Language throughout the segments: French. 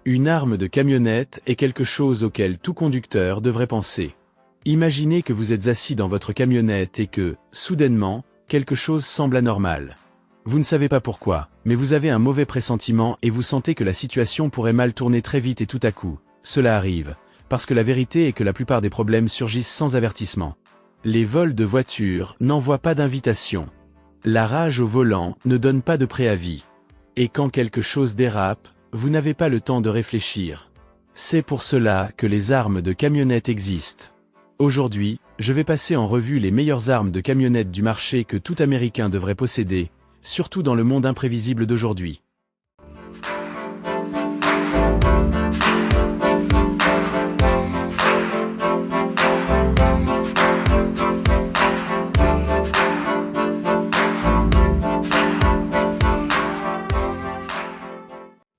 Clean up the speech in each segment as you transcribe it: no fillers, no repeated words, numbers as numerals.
Une arme de camionnette est quelque chose auquel tout conducteur devrait penser. Imaginez que vous êtes assis dans votre camionnette et que, soudainement, quelque chose semble anormal. Vous ne savez pas pourquoi, mais vous avez un mauvais pressentiment et vous sentez que la situation pourrait mal tourner très vite et tout à coup, cela arrive, parce que la vérité est que la plupart des problèmes surgissent sans avertissement. Les vols de voitures n'envoient pas d'invitation. La rage au volant ne donne pas de préavis. Et quand quelque chose dérape, vous n'avez pas le temps de réfléchir. C'est pour cela que les armes de camionnette existent. Aujourd'hui, je vais passer en revue les meilleures armes de camionnette du marché que tout Américain devrait posséder, surtout dans le monde imprévisible d'aujourd'hui.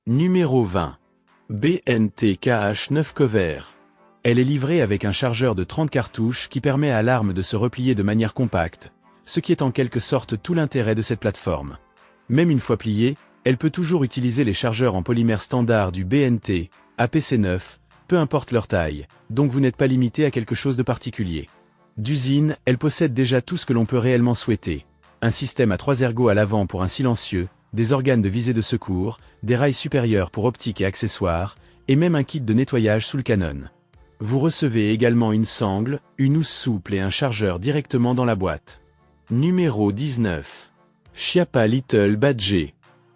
Numéro 20. BNT KH9 Cover. Elle est livrée avec un chargeur de 30 cartouches qui permet à l'arme de se replier de manière compacte, ce qui est en quelque sorte tout l'intérêt de cette plateforme. Même une fois pliée, elle peut toujours utiliser les chargeurs en polymère standard du BNT, APC9, peu importe leur taille, donc vous n'êtes pas limité à quelque chose de particulier. D'usine, elle possède déjà tout ce que l'on peut réellement souhaiter. Un système à 3 ergots à l'avant pour un silencieux, des organes de visée de secours, des rails supérieurs pour optique et accessoires, et même un kit de nettoyage sous le canon. Vous recevez également une sangle, une housse souple et un chargeur directement dans la boîte. Numéro 19. Chiappa Little Badger.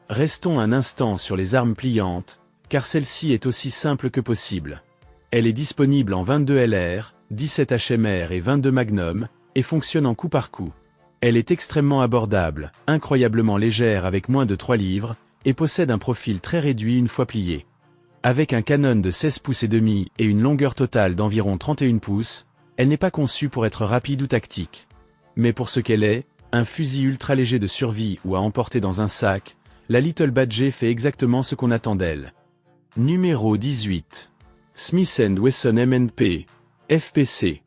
Restons un instant sur les armes pliantes, car celle-ci est aussi simple que possible. Elle est disponible en 22 LR, 17 HMR et 22 Magnum, et fonctionne en coup par coup. Elle est extrêmement abordable, incroyablement légère avec moins de 3 livres, et possède un profil très réduit une fois pliée. Avec un canon de 16 pouces et demi et une longueur totale d'environ 31 pouces, elle n'est pas conçue pour être rapide ou tactique. Mais pour ce qu'elle est, un fusil ultra léger de survie ou à emporter dans un sac, la Little Badger fait exactement ce qu'on attend d'elle. Numéro 18. Smith & Wesson M&P, FPC.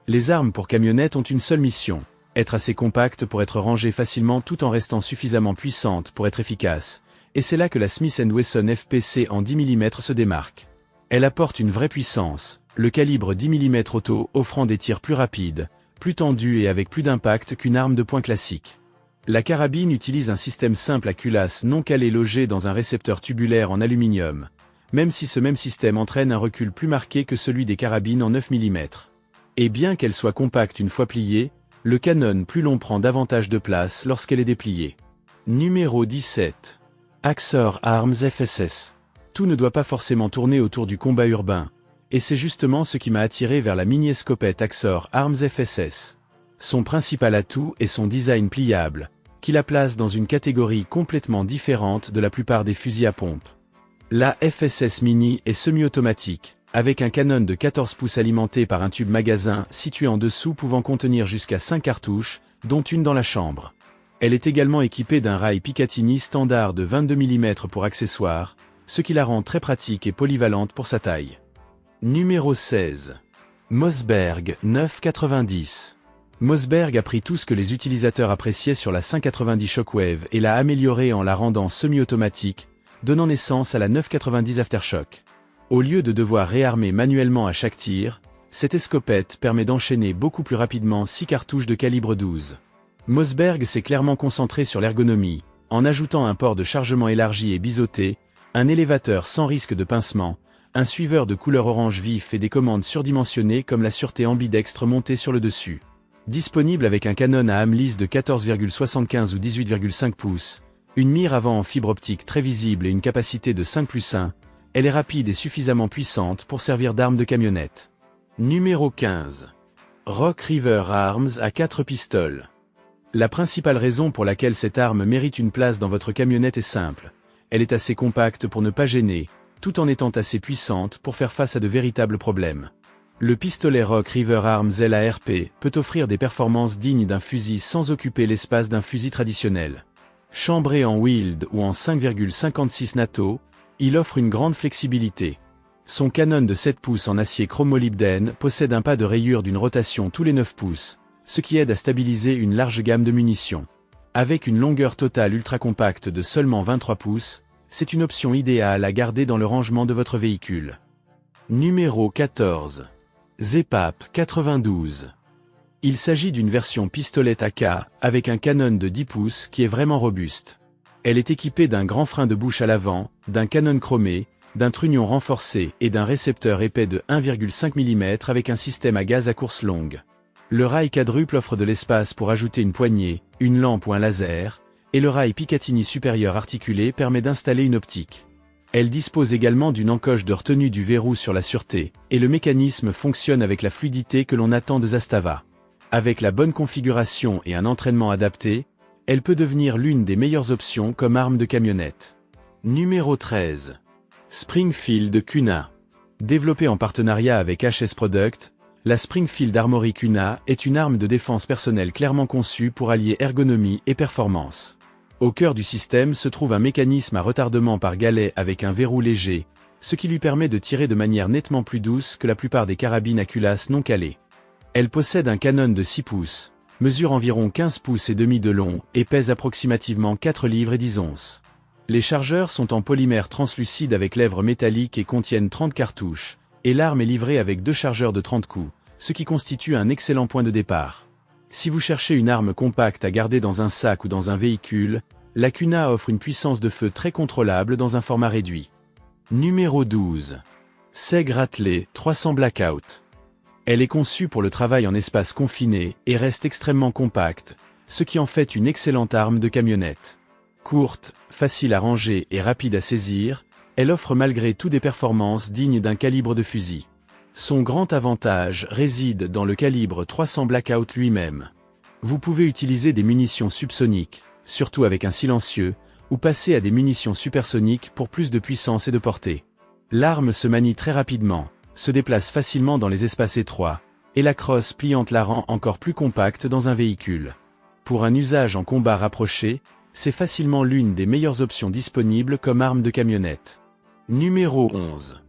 Les armes pour camionnettes ont une seule mission. Être assez compacte pour être rangée facilement tout en restant suffisamment puissante pour être efficace, et c'est là que la Smith & Wesson FPC en 10 mm se démarque. Elle apporte une vraie puissance, le calibre 10 mm auto offrant des tirs plus rapides, plus tendus et avec plus d'impact qu'une arme de poing classique. La carabine utilise un système simple à culasse non calé logé dans un récepteur tubulaire en aluminium, même si ce même système entraîne un recul plus marqué que celui des carabines en 9 mm. Et bien qu'elle soit compacte une fois pliée, le canon plus long prend davantage de place lorsqu'elle est dépliée. Numéro 17. Axor Arms FSS. Tout ne doit pas forcément tourner autour du combat urbain, et c'est justement ce qui m'a attiré vers la mini-escopette Axor Arms FSS. Son principal atout est son design pliable, qui la place dans une catégorie complètement différente de la plupart des fusils à pompe. La FSS Mini est semi-automatique, avec un canon de 14 pouces alimenté par un tube magasin situé en dessous pouvant contenir jusqu'à 5 cartouches, dont une dans la chambre. Elle est également équipée d'un rail Picatinny standard de 22 mm pour accessoires, ce qui la rend très pratique et polyvalente pour sa taille. Numéro 16. Mossberg 990. Mossberg a pris tout ce que les utilisateurs appréciaient sur la 590 Shockwave et l'a améliorée en la rendant semi-automatique, donnant naissance à la 990 Aftershock. Au lieu de devoir réarmer manuellement à chaque tir, cette escopette permet d'enchaîner beaucoup plus rapidement 6 cartouches de calibre 12. Mossberg s'est clairement concentré sur l'ergonomie, en ajoutant un port de chargement élargi et biseauté, un élévateur sans risque de pincement, un suiveur de couleur orange vif et des commandes surdimensionnées comme la sûreté ambidextre montée sur le dessus. Disponible avec un canon à âme lisse de 14,75 ou 18,5 pouces, une mire avant en fibre optique très visible et une capacité de 5+1, elle est rapide et suffisamment puissante pour servir d'arme de camionnette. Numéro 15. Rock River Arms à 4 pistoles. La principale raison pour laquelle cette arme mérite une place dans votre camionnette est simple. Elle est assez compacte pour ne pas gêner, tout en étant assez puissante pour faire face à de véritables problèmes. Le pistolet Rock River Arms LARP peut offrir des performances dignes d'un fusil sans occuper l'espace d'un fusil traditionnel. Chambré en Wild ou en 5,56 NATO, il offre une grande flexibilité. Son canon de 7 pouces en acier chromolybdène possède un pas de rayure d'une rotation tous les 9 pouces, ce qui aide à stabiliser une large gamme de munitions. Avec une longueur totale ultra compacte de seulement 23 pouces, c'est une option idéale à garder dans le rangement de votre véhicule. Numéro 14. Zepap 92. Il s'agit d'une version pistolet AK avec un canon de 10 pouces qui est vraiment robuste. Elle est équipée d'un grand frein de bouche à l'avant, d'un canon chromé, d'un trunnion renforcé et d'un récepteur épais de 1,5 mm avec un système à gaz à course longue. Le rail quadruple offre de l'espace pour ajouter une poignée, une lampe ou un laser, et le rail Picatinny supérieur articulé permet d'installer une optique. Elle dispose également d'une encoche de retenue du verrou sur la sûreté, et le mécanisme fonctionne avec la fluidité que l'on attend de Zastava. Avec la bonne configuration et un entraînement adapté, elle peut devenir l'une des meilleures options comme arme de camionnette. Numéro 13. Springfield Cuna. Développée en partenariat avec HS Product, la Springfield Armory Cuna est une arme de défense personnelle clairement conçue pour allier ergonomie et performance. Au cœur du système se trouve un mécanisme à retardement par galet avec un verrou léger, ce qui lui permet de tirer de manière nettement plus douce que la plupart des carabines à culasse non calées. Elle possède un canon de 6 pouces, mesure environ 15 pouces et demi de long et pèse approximativement 4 livres et 10 onces. Les chargeurs sont en polymère translucide avec lèvres métalliques et contiennent 30 cartouches, et l'arme est livrée avec 2 chargeurs de 30 coups, ce qui constitue un excellent point de départ. Si vous cherchez une arme compacte à garder dans un sac ou dans un véhicule, la Cuna offre une puissance de feu très contrôlable dans un format réduit. Numéro 12. Seg Rattley 300 Blackout. Elle est conçue pour le travail en espace confiné et reste extrêmement compacte, ce qui en fait une excellente arme de camionnette. Courte, facile à ranger et rapide à saisir, elle offre malgré tout des performances dignes d'un calibre de fusil. Son grand avantage réside dans le calibre 300 Blackout lui-même. Vous pouvez utiliser des munitions subsoniques, surtout avec un silencieux, ou passer à des munitions supersoniques pour plus de puissance et de portée. L'arme se manie très rapidement, se déplace facilement dans les espaces étroits, et la crosse pliante la rend encore plus compacte dans un véhicule. Pour un usage en combat rapproché, c'est facilement l'une des meilleures options disponibles comme arme de camionnette. Numéro 11.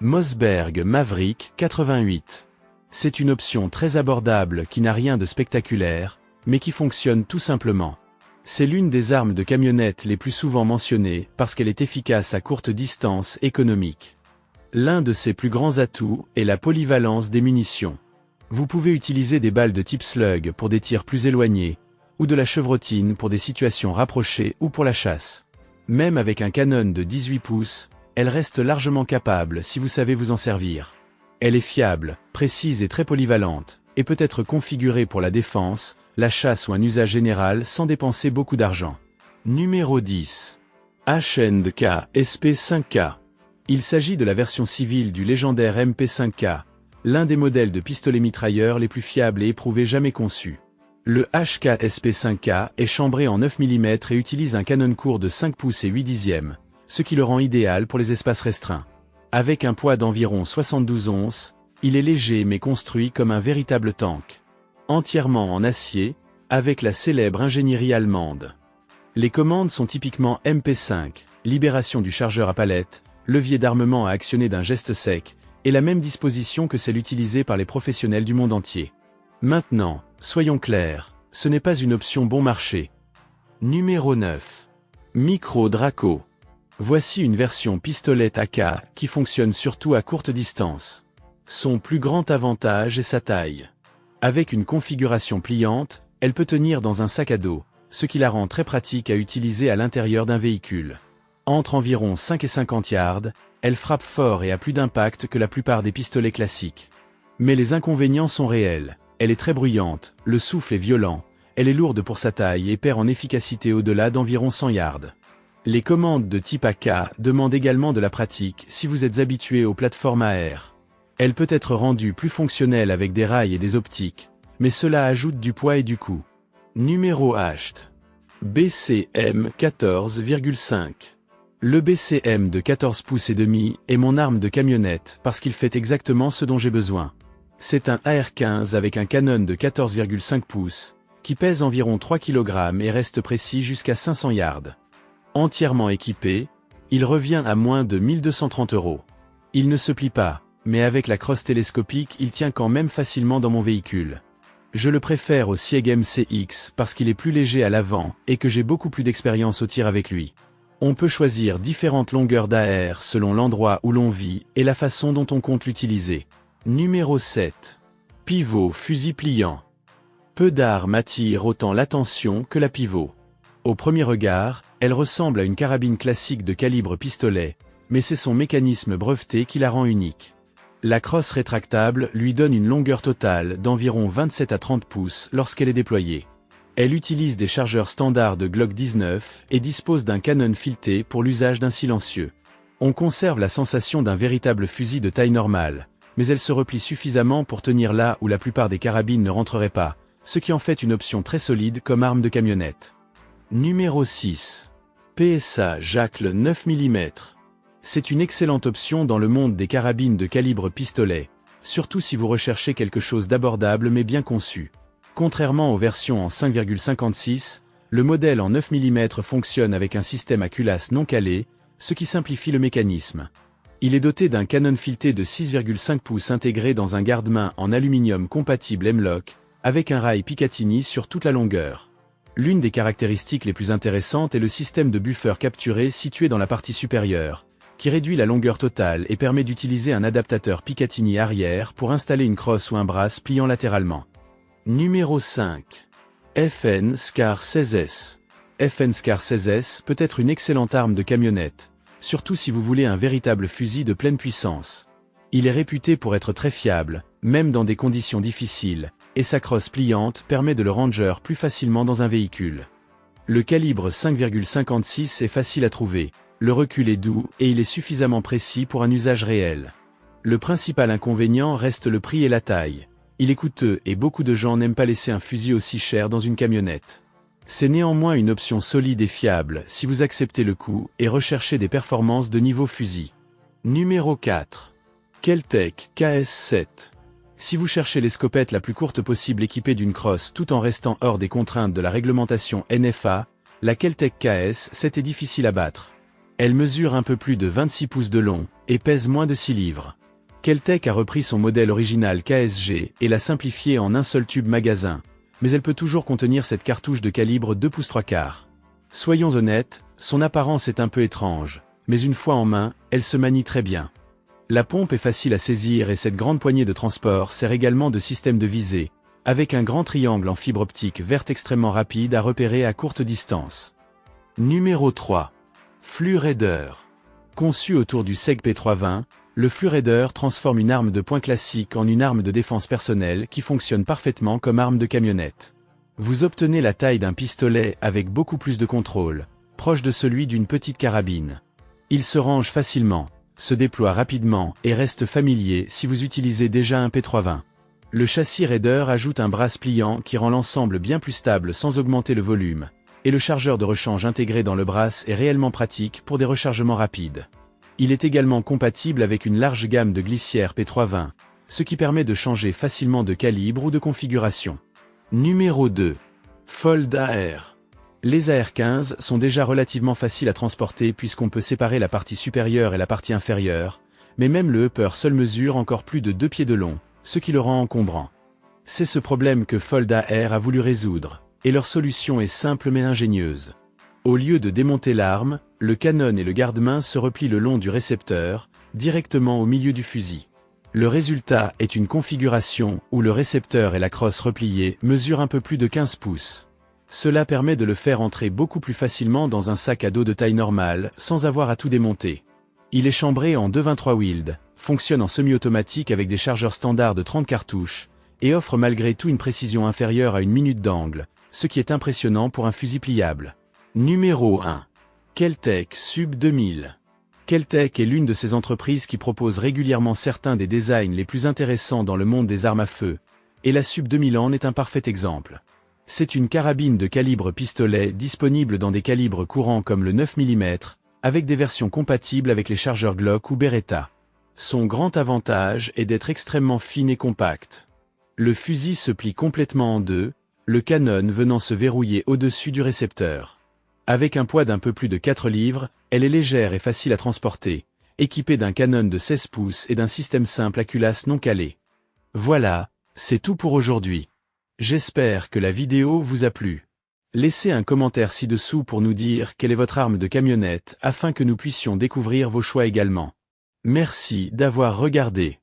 Mossberg Maverick 88. C'est une option très abordable qui n'a rien de spectaculaire, mais qui fonctionne tout simplement. C'est l'une des armes de camionnette les plus souvent mentionnées parce qu'elle est efficace à courte distance et économique. L'un de ses plus grands atouts est la polyvalence des munitions. Vous pouvez utiliser des balles de type slug pour des tirs plus éloignés, ou de la chevrotine pour des situations rapprochées ou pour la chasse. Même avec un canon de 18 pouces, elle reste largement capable si vous savez vous en servir. Elle est fiable, précise et très polyvalente, et peut être configurée pour la défense, la chasse ou un usage général sans dépenser beaucoup d'argent. Numéro 10. H&K SP5K. Il s'agit de la version civile du légendaire MP5K, l'un des modèles de pistolet mitrailleur les plus fiables et éprouvés jamais conçus. Le HK SP5K est chambré en 9 mm et utilise un canon court de 5 pouces et 8 dixièmes, ce qui le rend idéal pour les espaces restreints. Avec un poids d'environ 72 onces, il est léger mais construit comme un véritable tank. Entièrement en acier, avec la célèbre ingénierie allemande. Les commandes sont typiquement MP5, libération du chargeur à palette, levier d'armement à actionner d'un geste sec, et la même disposition que celle utilisée par les professionnels du monde entier. Maintenant, soyons clairs, ce n'est pas une option bon marché. Numéro 9. Micro Draco. Voici une version pistolet AK qui fonctionne surtout à courte distance. Son plus grand avantage est sa taille. Avec une configuration pliante, elle peut tenir dans un sac à dos, ce qui la rend très pratique à utiliser à l'intérieur d'un véhicule. Entre environ 5 et 50 yards, elle frappe fort et a plus d'impact que la plupart des pistolets classiques. Mais les inconvénients sont réels. Elle est très bruyante, le souffle est violent, elle est lourde pour sa taille et perd en efficacité au-delà d'environ 100 yards. Les commandes de type AK demandent également de la pratique si vous êtes habitué aux plateformes à air. Elle peut être rendue plus fonctionnelle avec des rails et des optiques, mais cela ajoute du poids et du coût. Numéro H. BCM 14,5. Le BCM de 14 pouces et demi est mon arme de camionnette parce qu'il fait exactement ce dont j'ai besoin. C'est un AR-15 avec un canon de 14,5 pouces, qui pèse environ 3 kg et reste précis jusqu'à 500 yards. Entièrement équipé, il revient à moins de 1230 €. Il ne se plie pas, mais avec la crosse télescopique il tient quand même facilement dans mon véhicule. Je le préfère au Sieg MCX parce qu'il est plus léger à l'avant et que j'ai beaucoup plus d'expérience au tir avec lui. On peut choisir différentes longueurs d'AR selon l'endroit où l'on vit et la façon dont on compte l'utiliser. Numéro 7. Pivot fusil pliant. Peu d'armes attirent autant l'attention que la pivot. Au premier regard, elle ressemble à une carabine classique de calibre pistolet, mais c'est son mécanisme breveté qui la rend unique. La crosse rétractable lui donne une longueur totale d'environ 27 à 30 pouces lorsqu'elle est déployée. Elle utilise des chargeurs standards de Glock 19 et dispose d'un canon fileté pour l'usage d'un silencieux. On conserve la sensation d'un véritable fusil de taille normale, mais elle se replie suffisamment pour tenir là où la plupart des carabines ne rentreraient pas, ce qui en fait une option très solide comme arme de camionnette. Numéro 6. PSA Jackal 9 mm. C'est une excellente option dans le monde des carabines de calibre pistolet, surtout si vous recherchez quelque chose d'abordable mais bien conçu. Contrairement aux versions en 5,56, le modèle en 9 mm fonctionne avec un système à culasse non calé, ce qui simplifie le mécanisme. Il est doté d'un canon fileté de 6,5 pouces intégré dans un garde-main en aluminium compatible M-LOK, avec un rail Picatinny sur toute la longueur. L'une des caractéristiques les plus intéressantes est le système de buffer capturé situé dans la partie supérieure, qui réduit la longueur totale et permet d'utiliser un adaptateur Picatinny arrière pour installer une crosse ou un brasse pliant latéralement. Numéro 5. FN SCAR 16S. FN SCAR 16S peut être une excellente arme de camionnette, surtout si vous voulez un véritable fusil de pleine puissance. Il est réputé pour être très fiable, même dans des conditions difficiles, et sa crosse pliante permet de le ranger plus facilement dans un véhicule. Le calibre 5,56 est facile à trouver, le recul est doux et il est suffisamment précis pour un usage réel. Le principal inconvénient reste le prix et la taille. Il est coûteux et beaucoup de gens n'aiment pas laisser un fusil aussi cher dans une camionnette. C'est néanmoins une option solide et fiable si vous acceptez le coût et recherchez des performances de niveau fusil. Numéro 4. Kel-Tec KS7. Si vous cherchez l'escopette la plus courte possible équipée d'une crosse tout en restant hors des contraintes de la réglementation NFA, la Kel-Tec KS7 est difficile à battre. Elle mesure un peu plus de 26 pouces de long et pèse moins de 6 livres. Kel-Tec a repris son modèle original KSG et l'a simplifié en un seul tube magasin, mais elle peut toujours contenir cette cartouche de calibre 2 pouces 3/4. Soyons honnêtes, son apparence est un peu étrange, mais une fois en main, elle se manie très bien. La pompe est facile à saisir et cette grande poignée de transport sert également de système de visée, avec un grand triangle en fibre optique verte extrêmement rapide à repérer à courte distance. Numéro 3. Flux Raider. Conçu autour du SEG P320, le Flux Raider transforme une arme de poing classique en une arme de défense personnelle qui fonctionne parfaitement comme arme de camionnette. Vous obtenez la taille d'un pistolet avec beaucoup plus de contrôle, proche de celui d'une petite carabine. Il se range facilement, se déploie rapidement et reste familier si vous utilisez déjà un P320. Le châssis Raider ajoute un brasse pliant qui rend l'ensemble bien plus stable sans augmenter le volume, et le chargeur de rechange intégré dans le brasse est réellement pratique pour des rechargements rapides. Il est également compatible avec une large gamme de glissières P320, ce qui permet de changer facilement de calibre ou de configuration. Numéro 2. Fold AR. Les AR-15 sont déjà relativement faciles à transporter puisqu'on peut séparer la partie supérieure et la partie inférieure, mais même le upper seul mesure encore plus de 2 pieds de long, ce qui le rend encombrant. C'est ce problème que Fold AR a voulu résoudre, et leur solution est simple mais ingénieuse. Au lieu de démonter l'arme, le canon et le garde-main se replient le long du récepteur, directement au milieu du fusil. Le résultat est une configuration où le récepteur et la crosse repliée mesurent un peu plus de 15 pouces. Cela permet de le faire entrer beaucoup plus facilement dans un sac à dos de taille normale, sans avoir à tout démonter. Il est chambré en 2,23 Wild, fonctionne en semi-automatique avec des chargeurs standards de 30 cartouches, et offre malgré tout une précision inférieure à 1 minute d'angle, ce qui est impressionnant pour un fusil pliable. Numéro 1. Kel-Tec Sub 2000. Kel-Tec est l'une de ces entreprises qui proposent régulièrement certains des designs les plus intéressants dans le monde des armes à feu, et la Sub 2000 en est un parfait exemple. C'est une carabine de calibre pistolet disponible dans des calibres courants comme le 9 mm, avec des versions compatibles avec les chargeurs Glock ou Beretta. Son grand avantage est d'être extrêmement fine et compacte. Le fusil se plie complètement en deux, le canon venant se verrouiller au-dessus du récepteur. Avec un poids d'un peu plus de 4 livres, elle est légère et facile à transporter, équipée d'un canon de 16 pouces et d'un système simple à culasse non calé. Voilà, c'est tout pour aujourd'hui. J'espère que la vidéo vous a plu. Laissez un commentaire ci-dessous pour nous dire quelle est votre arme de camionnette afin que nous puissions découvrir vos choix également. Merci d'avoir regardé.